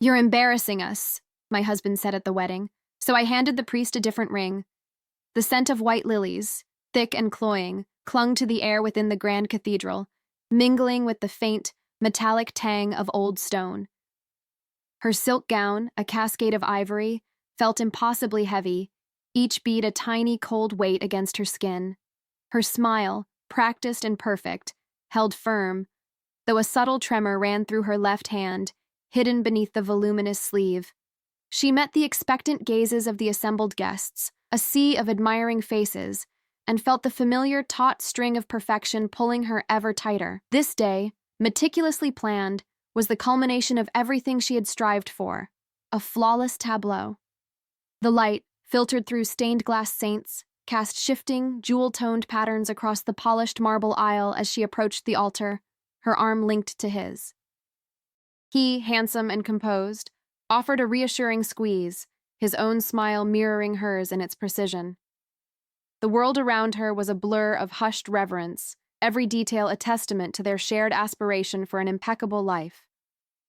"You're embarrassing us," my husband said at the wedding, so I handed the priest a different ring. The scent of white lilies, thick and cloying, clung to the air within the grand cathedral, mingling with the faint, metallic tang of old stone. Her silk gown, a cascade of ivory, felt impossibly heavy, each bead a tiny cold weight against her skin. Her smile, practiced and perfect, held firm, though a subtle tremor ran through her left hand, hidden beneath the voluminous sleeve. She met the expectant gazes of the assembled guests, a sea of admiring faces, and felt the familiar taut string of perfection pulling her ever tighter. This day, meticulously planned, was the culmination of everything she had strived for, a flawless tableau. The light, filtered through stained glass saints, cast shifting, jewel-toned patterns across the polished marble aisle as she approached the altar, her arm linked to his. He, handsome and composed, offered a reassuring squeeze, his own smile mirroring hers in its precision. The world around her was a blur of hushed reverence, every detail a testament to their shared aspiration for an impeccable life.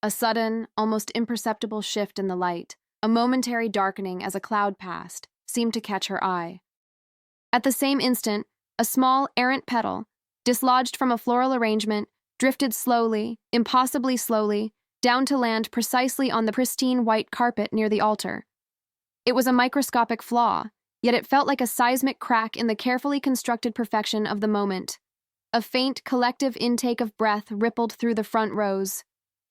A sudden, almost imperceptible shift in the light, a momentary darkening as a cloud passed, seemed to catch her eye. At the same instant, a small, errant petal, dislodged from a floral arrangement, drifted slowly, impossibly slowly, down to land precisely on the pristine white carpet near the altar. It was a microscopic flaw, yet it felt like a seismic crack in the carefully constructed perfection of the moment. A faint, collective intake of breath rippled through the front rows.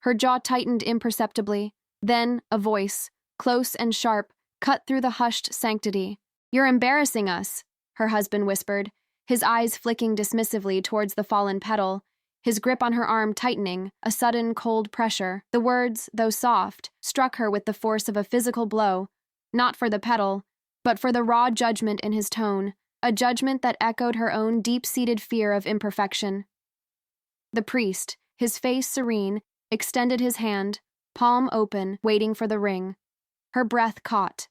Her jaw tightened imperceptibly. Then, a voice, close and sharp, cut through the hushed sanctity. "You're embarrassing us," her husband whispered, his eyes flicking dismissively towards the fallen petal, his grip on her arm tightening, a sudden cold pressure. The words, though soft, struck her with the force of a physical blow, not for the petal, but for the raw judgment in his tone, a judgment that echoed her own deep-seated fear of imperfection. The priest, his face serene, extended his hand, palm open, waiting for the ring. Her breath caught.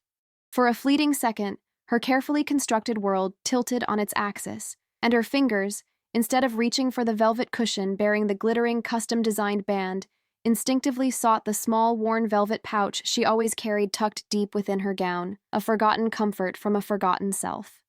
For a fleeting second, her carefully constructed world tilted on its axis, and her fingers, instead of reaching for the velvet cushion bearing the glittering custom-designed band, instinctively sought the small worn velvet pouch she always carried tucked deep within her gown, a forgotten comfort from a forgotten self.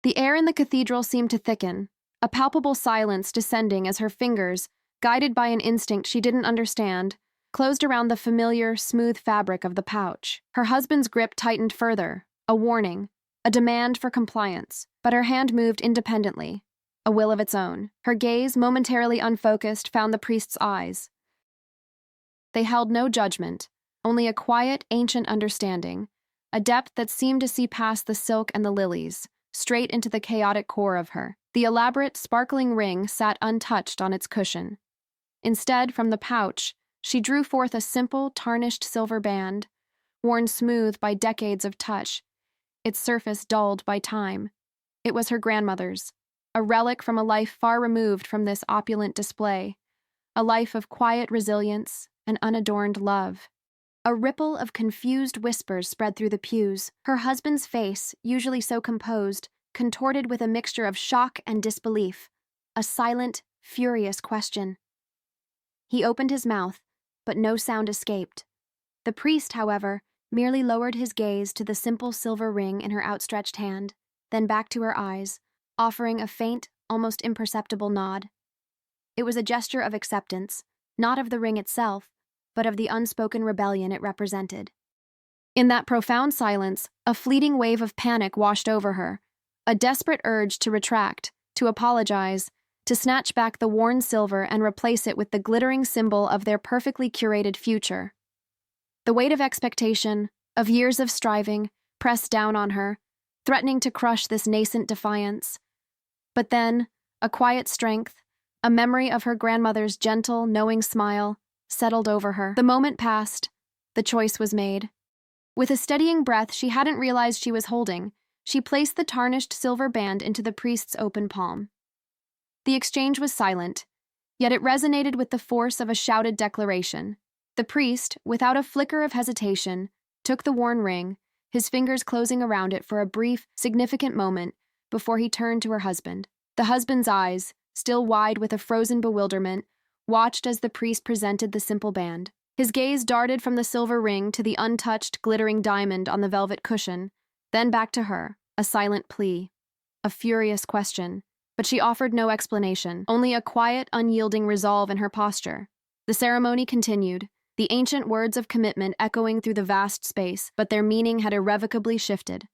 The air in the cathedral seemed to thicken, a palpable silence descending as her fingers, guided by an instinct she didn't understand, closed around the familiar, smooth fabric of the pouch. Her husband's grip tightened further, a warning, a demand for compliance, but her hand moved independently, a will of its own. Her gaze, momentarily unfocused, found the priest's eyes. They held no judgment, only a quiet, ancient understanding, a depth that seemed to see past the silk and the lilies, straight into the chaotic core of her. The elaborate, sparkling ring sat untouched on its cushion. Instead, from the pouch, she drew forth a simple, tarnished silver band, worn smooth by decades of touch, its surface dulled by time. It was her grandmother's, a relic from a life far removed from this opulent display, a life of quiet resilience and unadorned love. A ripple of confused whispers spread through the pews. Her husband's face, usually so composed, contorted with a mixture of shock and disbelief, a silent, furious question. He opened his mouth, but no sound escaped. The priest, however, merely lowered his gaze to the simple silver ring in her outstretched hand, then back to her eyes, offering a faint, almost imperceptible nod. It was a gesture of acceptance, not of the ring itself, but of the unspoken rebellion it represented. In that profound silence, a fleeting wave of panic washed over her, a desperate urge to retract, to apologize, to snatch back the worn silver and replace it with the glittering symbol of their perfectly curated future. The weight of expectation, of years of striving, pressed down on her, threatening to crush this nascent defiance. But then, a quiet strength, a memory of her grandmother's gentle, knowing smile, settled over her. The moment passed. The choice was made. With a steadying breath she hadn't realized she was holding, she placed the tarnished silver band into the priest's open palm. The exchange was silent, yet it resonated with the force of a shouted declaration. The priest, without a flicker of hesitation, took the worn ring, his fingers closing around it for a brief, significant moment before he turned to her husband. The husband's eyes, still wide with a frozen bewilderment, watched as the priest presented the simple band. His gaze darted from the silver ring to the untouched, glittering diamond on the velvet cushion, then back to her, a silent plea, a furious question. But she offered no explanation, only a quiet, unyielding resolve in her posture. The ceremony continued, the ancient words of commitment echoing through the vast space, but their meaning had irrevocably shifted.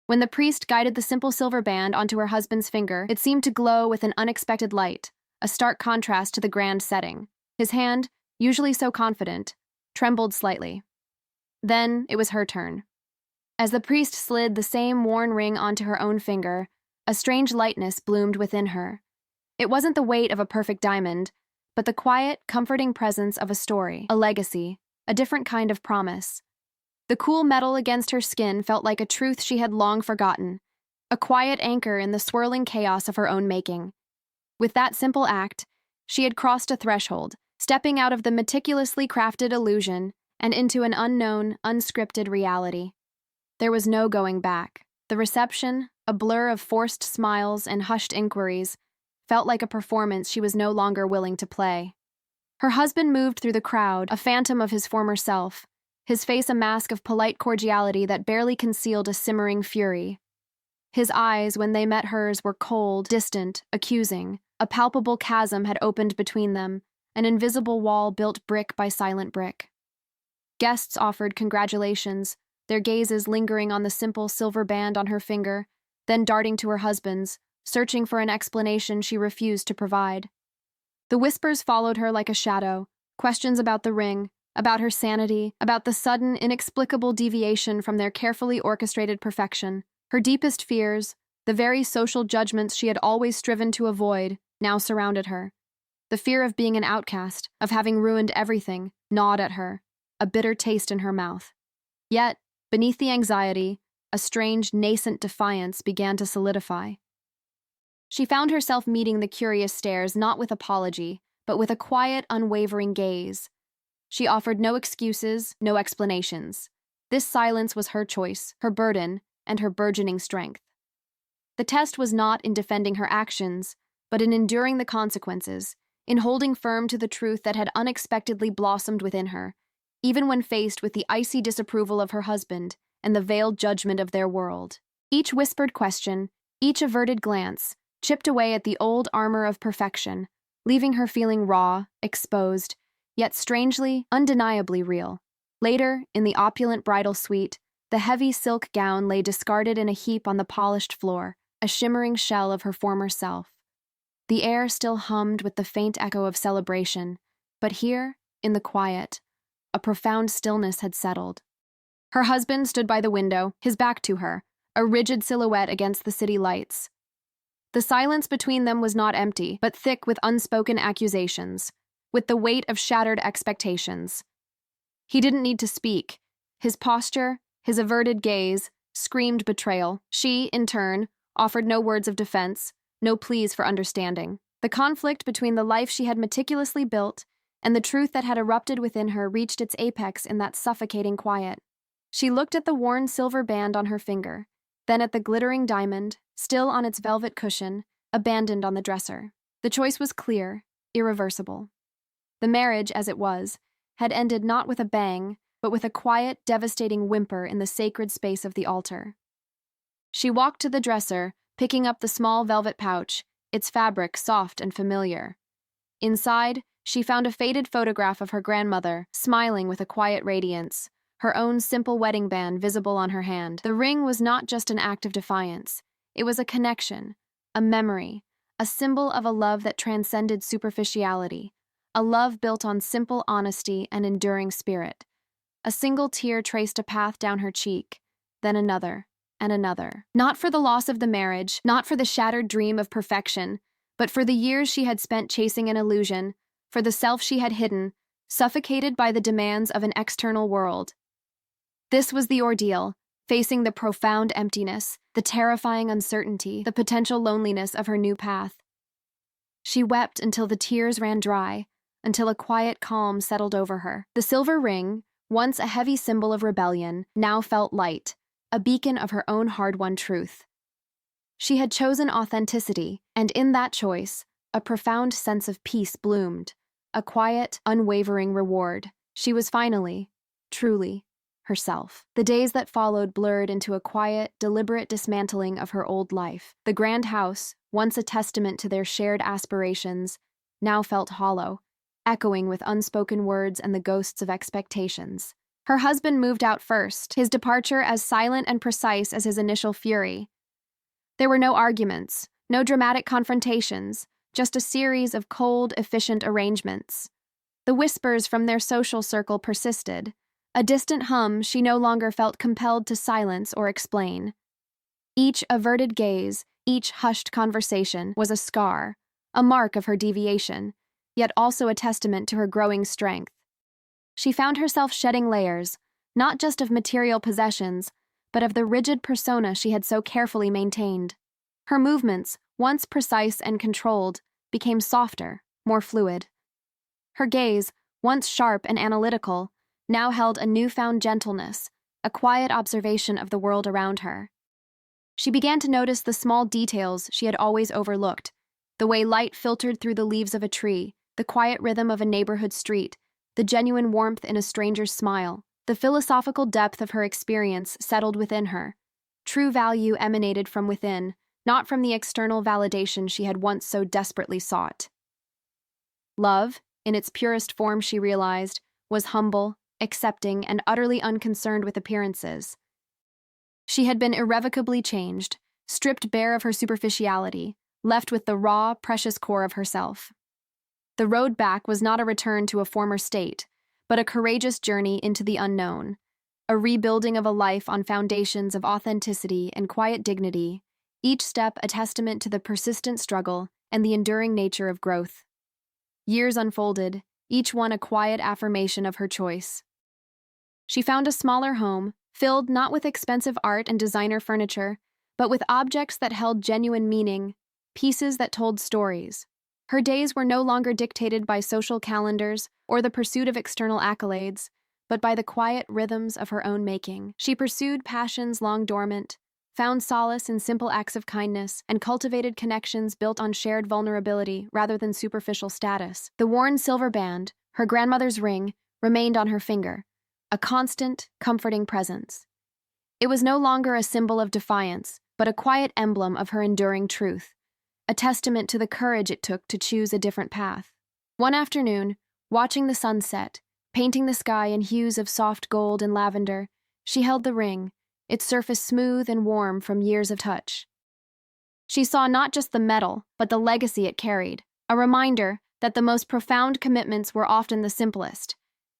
When the priest guided the simple silver band onto her husband's finger, it seemed to glow with an unexpected light, a stark contrast to the grand setting. His hand, usually so confident, trembled slightly. Then it was her turn. As the priest slid the same worn ring onto her own finger, a strange lightness bloomed within her. It wasn't the weight of a perfect diamond, but the quiet, comforting presence of a story, a legacy, a different kind of promise. The cool metal against her skin felt like a truth she had long forgotten, a quiet anchor in the swirling chaos of her own making. With that simple act, she had crossed a threshold, stepping out of the meticulously crafted illusion and into an unknown, unscripted reality. There was no going back. The reception, a blur of forced smiles and hushed inquiries, felt like a performance she was no longer willing to play. Her husband moved through the crowd, a phantom of his former self, his face a mask of polite cordiality that barely concealed a simmering fury. His eyes, when they met hers, were cold, distant, accusing. A palpable chasm had opened between them, an invisible wall built brick by silent brick. Guests offered congratulations, their gazes lingering on the simple silver band on her finger, then darting to her husband's, searching for an explanation she refused to provide. The whispers followed her like a shadow, questions about the ring, about her sanity, about the sudden, inexplicable deviation from their carefully orchestrated perfection. Her deepest fears, the very social judgments she had always striven to avoid, now surrounded her. The fear of being an outcast, of having ruined everything, gnawed at her, a bitter taste in her mouth. Yet, beneath the anxiety, a strange, nascent defiance began to solidify. She found herself meeting the curious stares not with apology, but with a quiet, unwavering gaze. She offered no excuses, no explanations. This silence was her choice, her burden, and her burgeoning strength. The test was not in defending her actions, but in enduring the consequences, in holding firm to the truth that had unexpectedly blossomed within her, even when faced with the icy disapproval of her husband and the veiled judgment of their world. Each whispered question, each averted glance, chipped away at the old armor of perfection, leaving her feeling raw, exposed, yet strangely, undeniably real. Later, in the opulent bridal suite, the heavy silk gown lay discarded in a heap on the polished floor, a shimmering shell of her former self. The air still hummed with the faint echo of celebration, but here, in the quiet, a profound stillness had settled. Her husband stood by the window, his back to her, a rigid silhouette against the city lights. The silence between them was not empty, but thick with unspoken accusations, with the weight of shattered expectations. He didn't need to speak. His posture, his averted gaze, screamed betrayal. She, in turn, offered no words of defense, no pleas for understanding. The conflict between the life she had meticulously built and the truth that had erupted within her reached its apex in that suffocating quiet. She looked at the worn silver band on her finger, then at the glittering diamond, still on its velvet cushion, abandoned on the dresser. The choice was clear, irreversible. The marriage, as it was, had ended not with a bang, but with a quiet, devastating whimper in the sacred space of the altar. She walked to the dresser, picking up the small velvet pouch, its fabric soft and familiar. Inside, she found a faded photograph of her grandmother, smiling with a quiet radiance, her own simple wedding band visible on her hand. The ring was not just an act of defiance. It was a connection, a memory, a symbol of a love that transcended superficiality, a love built on simple honesty and enduring spirit. A single tear traced a path down her cheek, then another, and another. Not for the loss of the marriage, not for the shattered dream of perfection, but for the years she had spent chasing an illusion, for the self she had hidden, suffocated by the demands of an external world. This was the ordeal, facing the profound emptiness, the terrifying uncertainty, the potential loneliness of her new path. She wept until the tears ran dry, until a quiet calm settled over her. The silver ring, once a heavy symbol of rebellion, now felt light, a beacon of her own hard-won truth. She had chosen authenticity, and in that choice, a profound sense of peace bloomed, a quiet, unwavering reward. She was finally, truly, herself. The days that followed blurred into a quiet, deliberate dismantling of her old life. The grand house, once a testament to their shared aspirations, now felt hollow, echoing with unspoken words and the ghosts of expectations. Her husband moved out first, his departure as silent and precise as his initial fury. There were no arguments, no dramatic confrontations, just a series of cold, efficient arrangements. The whispers from their social circle persisted, a distant hum she no longer felt compelled to silence or explain. Each averted gaze, each hushed conversation was a scar, a mark of her deviation, yet also a testament to her growing strength. She found herself shedding layers, not just of material possessions, but of the rigid persona she had so carefully maintained. Her movements, once precise and controlled, became softer, more fluid. Her gaze, once sharp and analytical, now held a newfound gentleness, a quiet observation of the world around her. She began to notice the small details she had always overlooked, the way light filtered through the leaves of a tree, the quiet rhythm of a neighborhood street, the genuine warmth in a stranger's smile. The philosophical depth of her experience settled within her. True value emanated from within, not from the external validation she had once so desperately sought. Love, in its purest form, she realized, was humble, accepting, and utterly unconcerned with appearances. She had been irrevocably changed, stripped bare of her superficiality, left with the raw, precious core of herself. The road back was not a return to a former state, but a courageous journey into the unknown, a rebuilding of a life on foundations of authenticity and quiet dignity, each step a testament to the persistent struggle and the enduring nature of growth. Years unfolded, each one a quiet affirmation of her choice. She found a smaller home, filled not with expensive art and designer furniture, but with objects that held genuine meaning, pieces that told stories. Her days were no longer dictated by social calendars or the pursuit of external accolades, but by the quiet rhythms of her own making. She pursued passions long dormant, found solace in simple acts of kindness, and cultivated connections built on shared vulnerability rather than superficial status. The worn silver band, her grandmother's ring, remained on her finger, a constant, comforting presence. It was no longer a symbol of defiance, but a quiet emblem of her enduring truth, a testament to the courage it took to choose a different path. One afternoon, watching the sunset, painting the sky in hues of soft gold and lavender, she held the ring, its surface smooth and warm from years of touch. She saw not just the metal, but the legacy it carried, a reminder that the most profound commitments were often the simplest,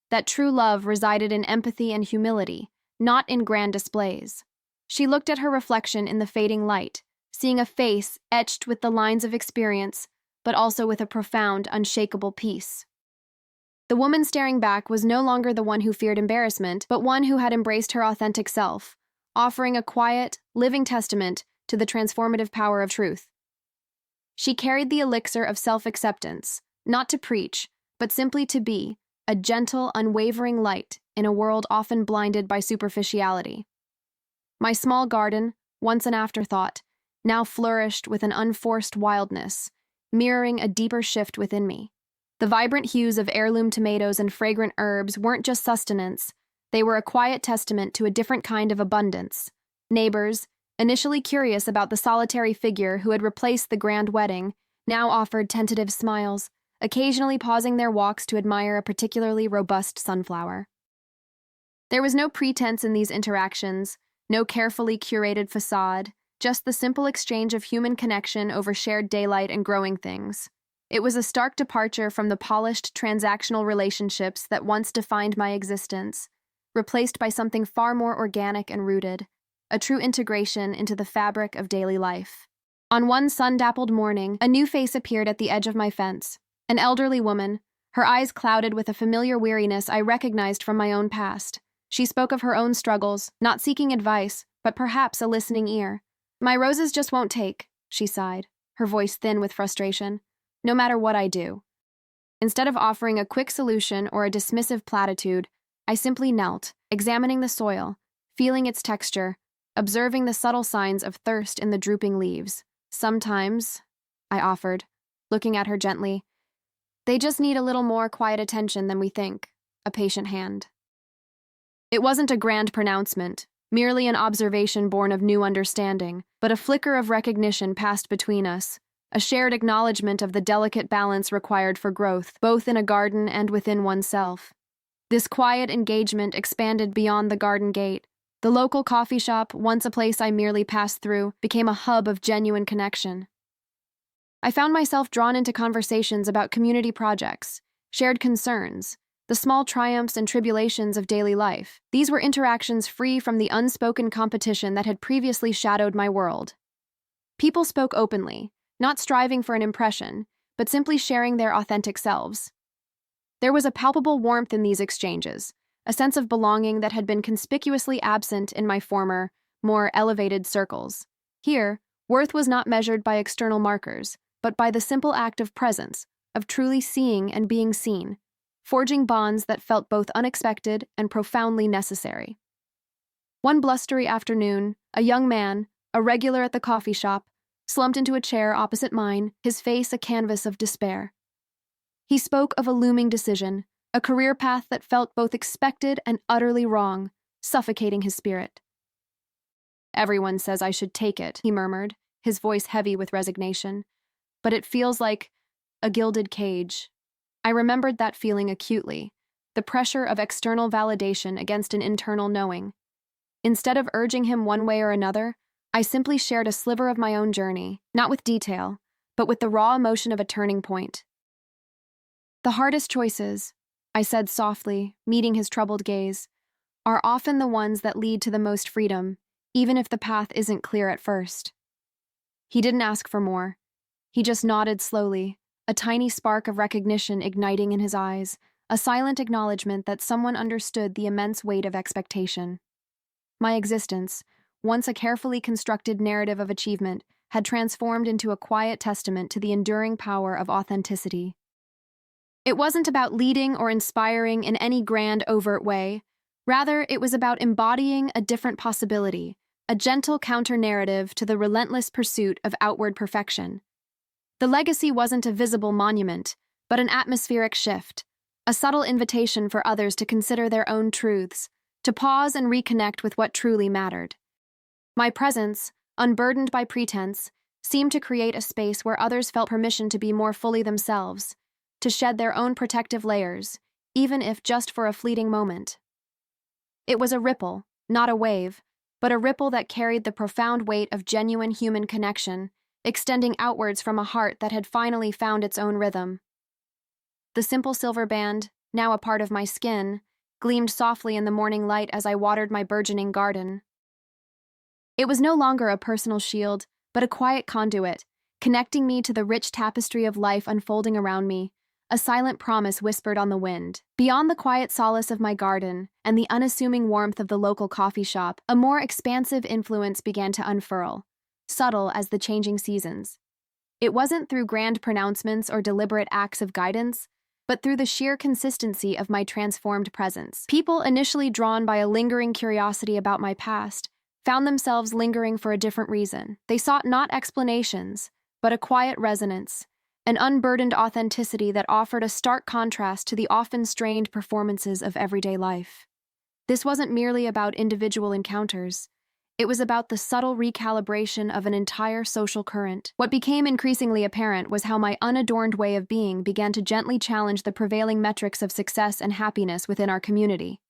that true love resided in empathy and humility, not in grand displays. She looked at her reflection in the fading light, seeing a face etched with the lines of experience, but also with a profound, unshakable peace. The woman staring back was no longer the one who feared embarrassment, but one who had embraced her authentic self, offering a quiet, living testament to the transformative power of truth. She carried the elixir of self-acceptance, not to preach, but simply to be, a gentle, unwavering light in a world often blinded by superficiality. My small garden, once an afterthought, now flourished with an unforced wildness, mirroring a deeper shift within me. The vibrant hues of heirloom tomatoes and fragrant herbs weren't just sustenance, they were a quiet testament to a different kind of abundance. Neighbors, initially curious about the solitary figure who had replaced the grand wedding, now offered tentative smiles, occasionally pausing their walks to admire a particularly robust sunflower. There was no pretense in these interactions, no carefully curated facade, just the simple exchange of human connection over shared daylight and growing things. It was a stark departure from the polished transactional relationships that once defined my existence, replaced by something far more organic and rooted, a true integration into the fabric of daily life. On one sun-dappled morning, a new face appeared at the edge of my fence, an elderly woman, her eyes clouded with a familiar weariness I recognized from my own past. She spoke of her own struggles, not seeking advice, but perhaps a listening ear. "My roses just won't take," she sighed, her voice thin with frustration, "no matter what I do." Instead of offering a quick solution or a dismissive platitude, I simply knelt, examining the soil, feeling its texture, observing the subtle signs of thirst in the drooping leaves. "Sometimes," I offered, looking at her gently, "they just need a little more quiet attention than we think." a patient hand. It wasn't a grand pronouncement, merely an observation born of new understanding, but a flicker of recognition passed between us, a shared acknowledgement of the delicate balance required for growth, both in a garden and within oneself. This quiet engagement expanded beyond the garden gate. The local coffee shop, once a place I merely passed through, became a hub of genuine connection. I found myself drawn into conversations about community projects, shared concerns, the small triumphs and tribulations of daily life. These were interactions free from the unspoken competition that had previously shadowed my world. People spoke openly, not striving for an impression, but simply sharing their authentic selves. There was a palpable warmth in these exchanges, a sense of belonging that had been conspicuously absent in my former, more elevated circles. Here, worth was not measured by external markers, but by the simple act of presence, of truly seeing and being seen, forging bonds that felt both unexpected and profoundly necessary. One blustery afternoon, a young man, a regular at the coffee shop, slumped into a chair opposite mine, his face a canvas of despair. He spoke of a looming decision, a career path that felt both expected and utterly wrong, suffocating his spirit. "Everyone says I should take it," he murmured, his voice heavy with resignation. "But it feels like a gilded cage." I remembered that feeling acutely, the pressure of external validation against an internal knowing. Instead of urging him one way or another, I simply shared a sliver of my own journey, not with detail, but with the raw emotion of a turning point. "The hardest choices," I said softly, meeting his troubled gaze, "are often the ones that lead to the most freedom, even if the path isn't clear at first." He didn't ask for more. He just nodded slowly, a tiny spark of recognition igniting in his eyes, a silent acknowledgement that someone understood the immense weight of expectation. My existence, once a carefully constructed narrative of achievement, had transformed into a quiet testament to the enduring power of authenticity. It wasn't about leading or inspiring in any grand, overt way. Rather, it was about embodying a different possibility, a gentle counter-narrative to the relentless pursuit of outward perfection. The legacy wasn't a visible monument, but an atmospheric shift, a subtle invitation for others to consider their own truths, to pause and reconnect with what truly mattered. My presence, unburdened by pretense, seemed to create a space where others felt permission to be more fully themselves, to shed their own protective layers, even if just for a fleeting moment. It was a ripple, not a wave, but a ripple that carried the profound weight of genuine human connection, extending outwards from a heart that had finally found its own rhythm. The simple silver band, now a part of my skin, gleamed softly in the morning light as I watered my burgeoning garden. It was no longer a personal shield, but a quiet conduit, connecting me to the rich tapestry of life unfolding around me, a silent promise whispered on the wind. Beyond the quiet solace of my garden and the unassuming warmth of the local coffee shop, a more expansive influence began to unfurl, subtle as the changing seasons. It wasn't through grand pronouncements or deliberate acts of guidance, but through the sheer consistency of my transformed presence. People initially drawn by a lingering curiosity about my past found themselves lingering for a different reason. They sought not explanations, but a quiet resonance, an unburdened authenticity that offered a stark contrast to the often strained performances of everyday life. This wasn't merely about individual encounters. It was about the subtle recalibration of an entire social current. What became increasingly apparent was how my unadorned way of being began to gently challenge the prevailing metrics of success and happiness within our community.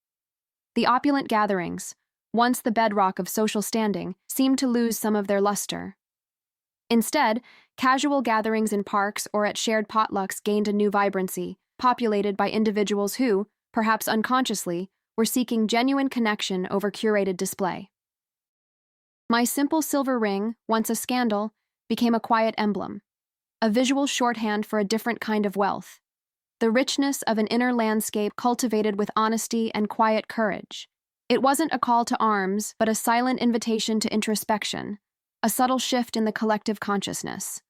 The opulent gatherings, once the bedrock of social standing, seemed to lose some of their luster. Instead, casual gatherings in parks or at shared potlucks gained a new vibrancy, populated by individuals who, perhaps unconsciously, were seeking genuine connection over curated display. My simple silver ring, once a scandal, became a quiet emblem, a visual shorthand for a different kind of wealth, the richness of an inner landscape cultivated with honesty and quiet courage. It wasn't a call to arms, but a silent invitation to introspection, a subtle shift in the collective consciousness.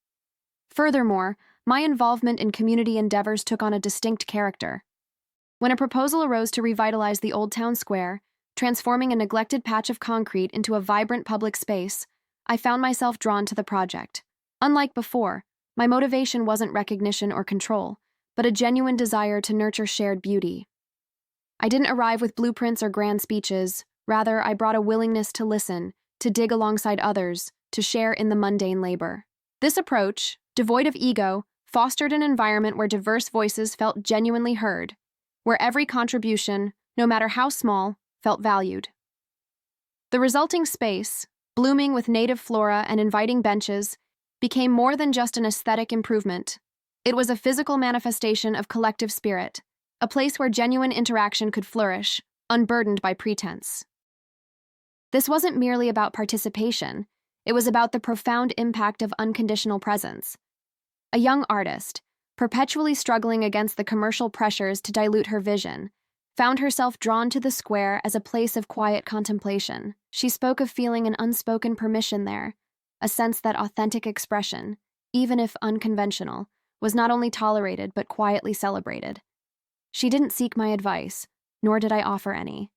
Furthermore, my involvement in community endeavors took on a distinct character. When a proposal arose to revitalize the Old Town Square, transforming a neglected patch of concrete into a vibrant public space, I found myself drawn to the project. Unlike before, my motivation wasn't recognition or control, but a genuine desire to nurture shared beauty. I didn't arrive with blueprints or grand speeches. Rather, I brought a willingness to listen, to dig alongside others, to share in the mundane labor. This approach, devoid of ego, fostered an environment where diverse voices felt genuinely heard, where every contribution, no matter how small, felt valued. The resulting space, blooming with native flora and inviting benches, became more than just an aesthetic improvement. It was a physical manifestation of collective spirit, a place where genuine interaction could flourish, unburdened by pretense. This wasn't merely about participation, it was about the profound impact of unconditional presence. A young artist, perpetually struggling against the commercial pressures to dilute her vision, found herself drawn to the square as a place of quiet contemplation. She spoke of feeling an unspoken permission there, a sense that authentic expression, even if unconventional, was not only tolerated but quietly celebrated. She didn't seek my advice, nor did I offer any.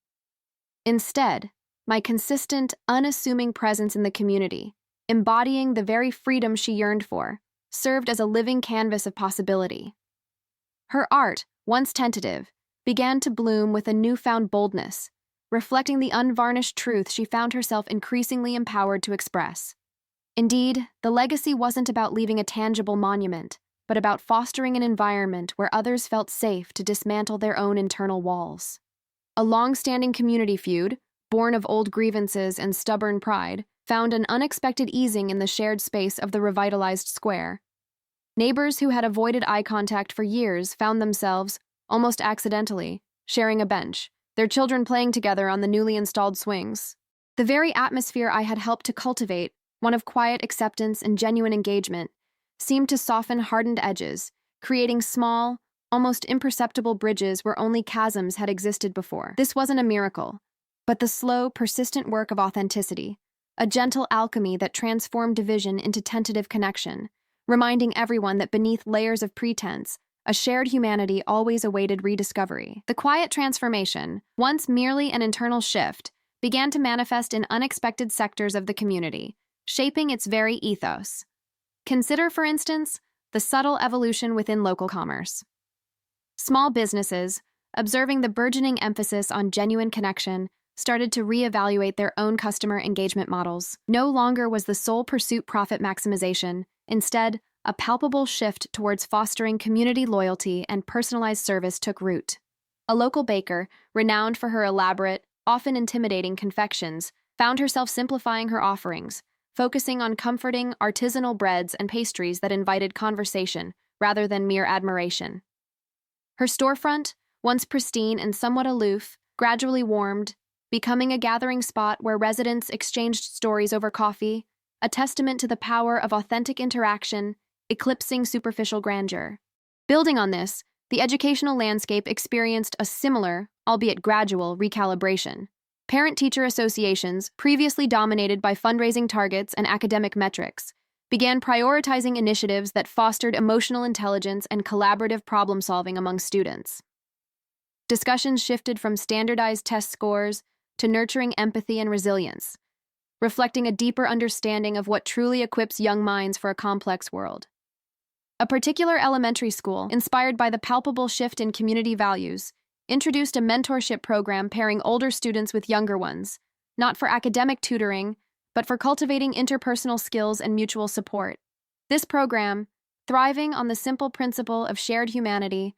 Instead, my consistent, unassuming presence in the community, embodying the very freedom she yearned for, served as a living canvas of possibility. Her art, once tentative, began to bloom with a newfound boldness, reflecting the unvarnished truth she found herself increasingly empowered to express. Indeed, the legacy wasn't about leaving a tangible monument, but about fostering an environment where others felt safe to dismantle their own internal walls. A long-standing community feud, born of old grievances and stubborn pride, found an unexpected easing in the shared space of the revitalized square. Neighbors who had avoided eye contact for years found themselves, almost accidentally, sharing a bench, their children playing together on the newly installed swings. The very atmosphere I had helped to cultivate, one of quiet acceptance and genuine engagement, seemed to soften hardened edges, creating small, almost imperceptible bridges where only chasms had existed before. This wasn't a miracle, but the slow, persistent work of authenticity, a gentle alchemy that transformed division into tentative connection, reminding everyone that beneath layers of pretense, a shared humanity always awaited rediscovery. The quiet transformation, once merely an internal shift, began to manifest in unexpected sectors of the community, shaping its very ethos. Consider, for instance, the subtle evolution within local commerce. Small businesses, observing the burgeoning emphasis on genuine connection, started to reevaluate their own customer engagement models. No longer was the sole pursuit profit maximization, instead, a palpable shift towards fostering community loyalty and personalized service took root. A local baker, renowned for her elaborate, often intimidating confections, found herself simplifying her offerings, focusing on comforting, artisanal breads and pastries that invited conversation rather than mere admiration. Her storefront, once pristine and somewhat aloof, gradually warmed, becoming a gathering spot where residents exchanged stories over coffee, a testament to the power of authentic interaction, eclipsing superficial grandeur. Building on this, the educational landscape experienced a similar, albeit gradual, recalibration. Parent-teacher associations, previously dominated by fundraising targets and academic metrics, began prioritizing initiatives that fostered emotional intelligence and collaborative problem-solving among students. Discussions shifted from standardized test scores to nurturing empathy and resilience, reflecting a deeper understanding of what truly equips young minds for a complex world. A particular elementary school, inspired by the palpable shift in community values, introduced a mentorship program pairing older students with younger ones, not for academic tutoring, but for cultivating interpersonal skills and mutual support. This program, thriving on the simple principle of shared humanity,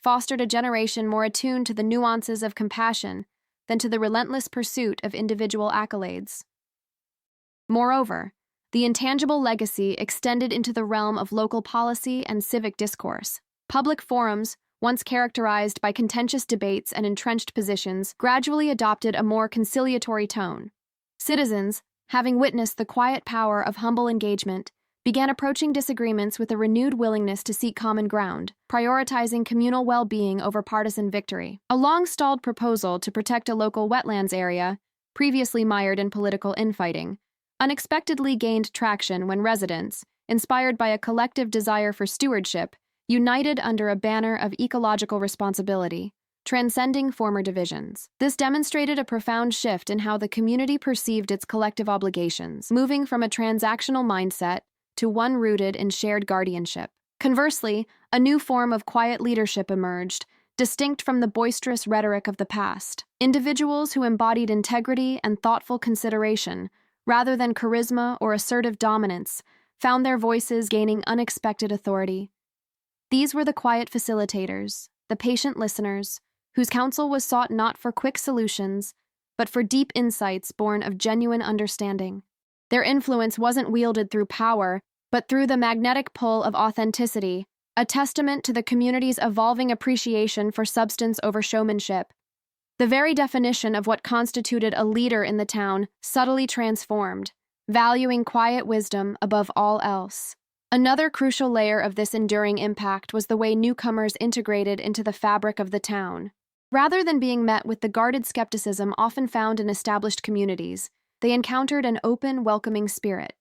fostered a generation more attuned to the nuances of compassion than to the relentless pursuit of individual accolades. Moreover, the intangible legacy extended into the realm of local policy and civic discourse. Public forums, once characterized by contentious debates and entrenched positions, gradually adopted a more conciliatory tone. Citizens, having witnessed the quiet power of humble engagement, began approaching disagreements with a renewed willingness to seek common ground, prioritizing communal well-being over partisan victory. A long-stalled proposal to protect a local wetlands area, previously mired in political infighting, unexpectedly gained traction when residents, inspired by a collective desire for stewardship, united under a banner of ecological responsibility, transcending former divisions. This demonstrated a profound shift in how the community perceived its collective obligations, moving from a transactional mindset to one rooted in shared guardianship. Conversely, a new form of quiet leadership emerged, distinct from the boisterous rhetoric of the past. Individuals who embodied integrity and thoughtful consideration, rather than charisma or assertive dominance, found their voices gaining unexpected authority. These were the quiet facilitators, the patient listeners, whose counsel was sought not for quick solutions, but for deep insights born of genuine understanding. Their influence wasn't wielded through power, but through the magnetic pull of authenticity, a testament to the community's evolving appreciation for substance over showmanship. The very definition of what constituted a leader in the town subtly transformed, valuing quiet wisdom above all else. Another crucial layer of this enduring impact was the way newcomers integrated into the fabric of the town. Rather than being met with the guarded skepticism often found in established communities, they encountered an open, welcoming spirit.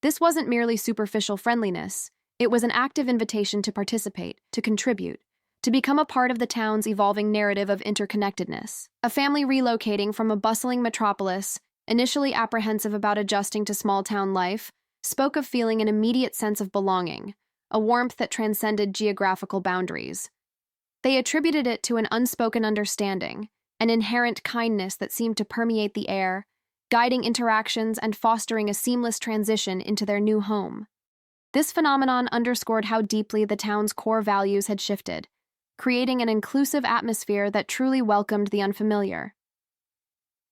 This wasn't merely superficial friendliness, it was an active invitation to participate, to contribute, to become a part of the town's evolving narrative of interconnectedness. A family relocating from a bustling metropolis, initially apprehensive about adjusting to small-town life, spoke of feeling an immediate sense of belonging, a warmth that transcended geographical boundaries. They attributed it to an unspoken understanding, an inherent kindness that seemed to permeate the air, guiding interactions and fostering a seamless transition into their new home. This phenomenon underscored how deeply the town's core values had shifted, creating an inclusive atmosphere that truly welcomed the unfamiliar.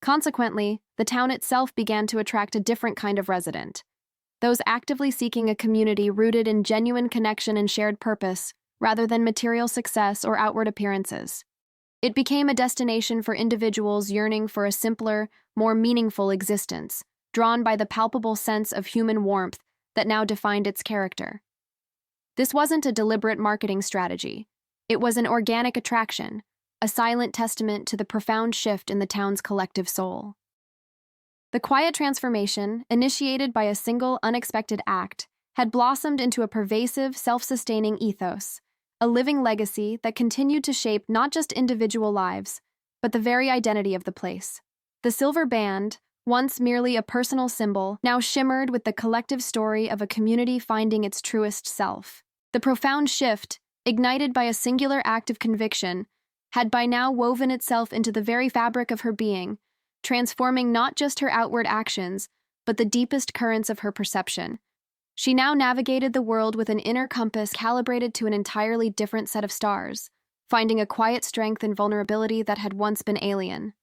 Consequently, the town itself began to attract a different kind of resident, those actively seeking a community rooted in genuine connection and shared purpose, rather than material success or outward appearances. It became a destination for individuals yearning for a simpler, more meaningful existence, drawn by the palpable sense of human warmth that now defined its character. This wasn't a deliberate marketing strategy. It was an organic attraction, a silent testament to the profound shift in the town's collective soul. The quiet transformation, initiated by a single unexpected act, had blossomed into a pervasive, self-sustaining ethos, a living legacy that continued to shape not just individual lives, but the very identity of the place. The silver band, once merely a personal symbol, now shimmered with the collective story of a community finding its truest self. The profound shift, ignited by a singular act of conviction, had by now woven itself into the very fabric of her being, transforming not just her outward actions, but the deepest currents of her perception. She now navigated the world with an inner compass calibrated to an entirely different set of stars, finding a quiet strength and vulnerability that had once been alien.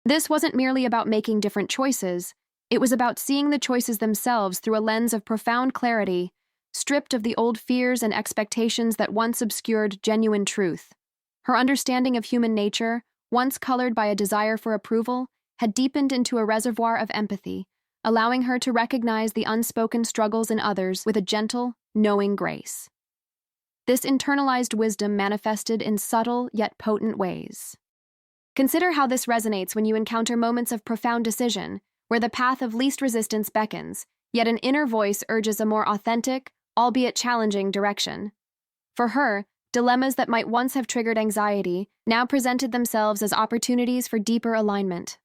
This wasn't merely about making different choices, it was about seeing the choices themselves through a lens of profound clarity, stripped of the old fears and expectations that once obscured genuine truth. Her understanding of human nature, once colored by a desire for approval, had deepened into a reservoir of empathy, allowing her to recognize the unspoken struggles in others with a gentle, knowing grace. This internalized wisdom manifested in subtle yet potent ways. Consider how this resonates when you encounter moments of profound decision, where the path of least resistance beckons, yet an inner voice urges a more authentic, albeit challenging, direction. For her, dilemmas that might once have triggered anxiety now presented themselves as opportunities for deeper alignment.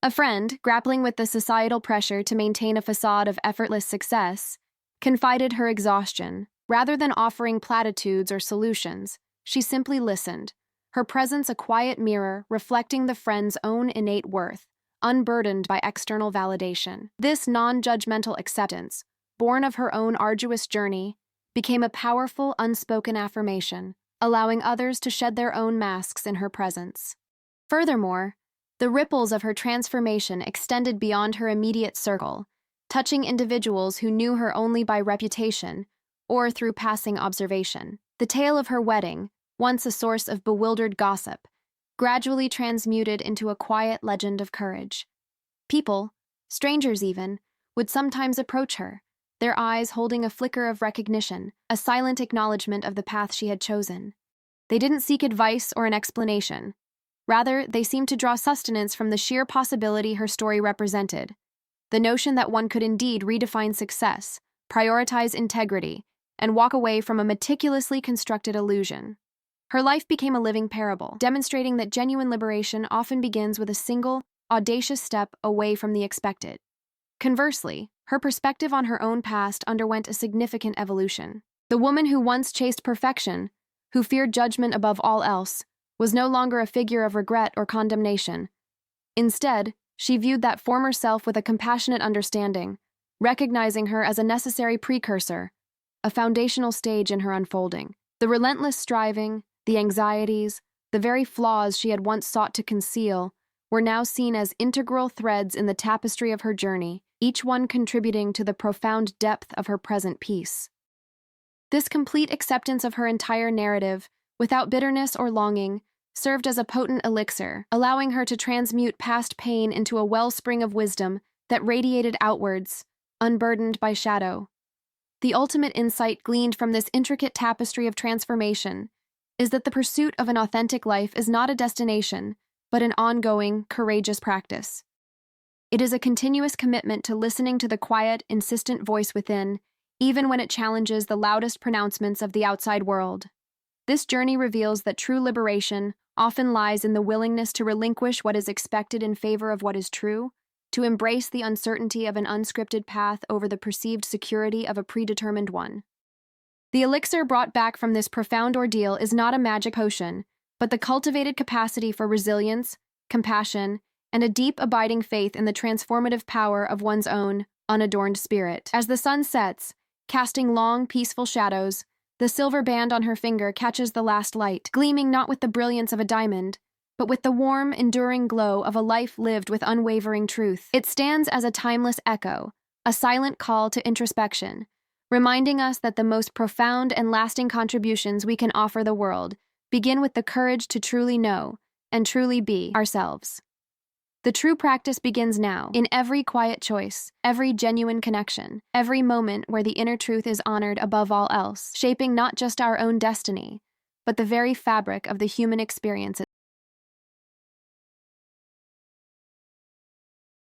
A friend, grappling with the societal pressure to maintain a facade of effortless success, confided her exhaustion. Rather than offering platitudes or solutions, she simply listened, her presence a quiet mirror reflecting the friend's own innate worth, unburdened by external validation. This non-judgmental acceptance, born of her own arduous journey, became a powerful, unspoken affirmation, allowing others to shed their own masks in her presence. Furthermore, the ripples of her transformation extended beyond her immediate circle, touching individuals who knew her only by reputation or through passing observation. The tale of her wedding, once a source of bewildered gossip, gradually transmuted into a quiet legend of courage. People, strangers even, would sometimes approach her, their eyes holding a flicker of recognition, a silent acknowledgement of the path she had chosen. They didn't seek advice or an explanation. Rather, they seemed to draw sustenance from the sheer possibility her story represented, the notion that one could indeed redefine success, prioritize integrity, and walk away from a meticulously constructed illusion. Her life became a living parable, demonstrating that genuine liberation often begins with a single, audacious step away from the expected. Conversely, her perspective on her own past underwent a significant evolution. The woman who once chased perfection who feared judgment above all else, was no longer a figure of regret or condemnation. Instead, she viewed that former self with a compassionate understanding, recognizing her as a necessary precursor, a foundational stage in her unfolding. The relentless striving, the anxieties, the very flaws she had once sought to conceal were now seen as integral threads in the tapestry of her journey, each one contributing to the profound depth of her present peace. This complete acceptance of her entire narrative, without bitterness or longing, served as a potent elixir, allowing her to transmute past pain into a wellspring of wisdom that radiated outwards, unburdened by shadow. The ultimate insight gleaned from this intricate tapestry of transformation is that the pursuit of an authentic life is not a destination, but an ongoing, courageous practice. It is a continuous commitment to listening to the quiet, insistent voice within, even when it challenges the loudest pronouncements of the outside world. This journey reveals that true liberation often lies in the willingness to relinquish what is expected in favor of what is true, to embrace the uncertainty of an unscripted path over the perceived security of a predetermined one. The elixir brought back from this profound ordeal is not a magic potion, but the cultivated capacity for resilience, compassion, and a deep, abiding faith in the transformative power of one's own, unadorned spirit. As the sun sets, casting long, peaceful shadows, the silver band on her finger catches the last light, gleaming not with the brilliance of a diamond, but with the warm, enduring glow of a life lived with unwavering truth. It stands as a timeless echo, a silent call to introspection, reminding us that the most profound and lasting contributions we can offer the world begin with the courage to truly know and truly be ourselves. The true practice begins now, in every quiet choice, every genuine connection, every moment where the inner truth is honored above all else, shaping not just our own destiny, but the very fabric of the human experience itself.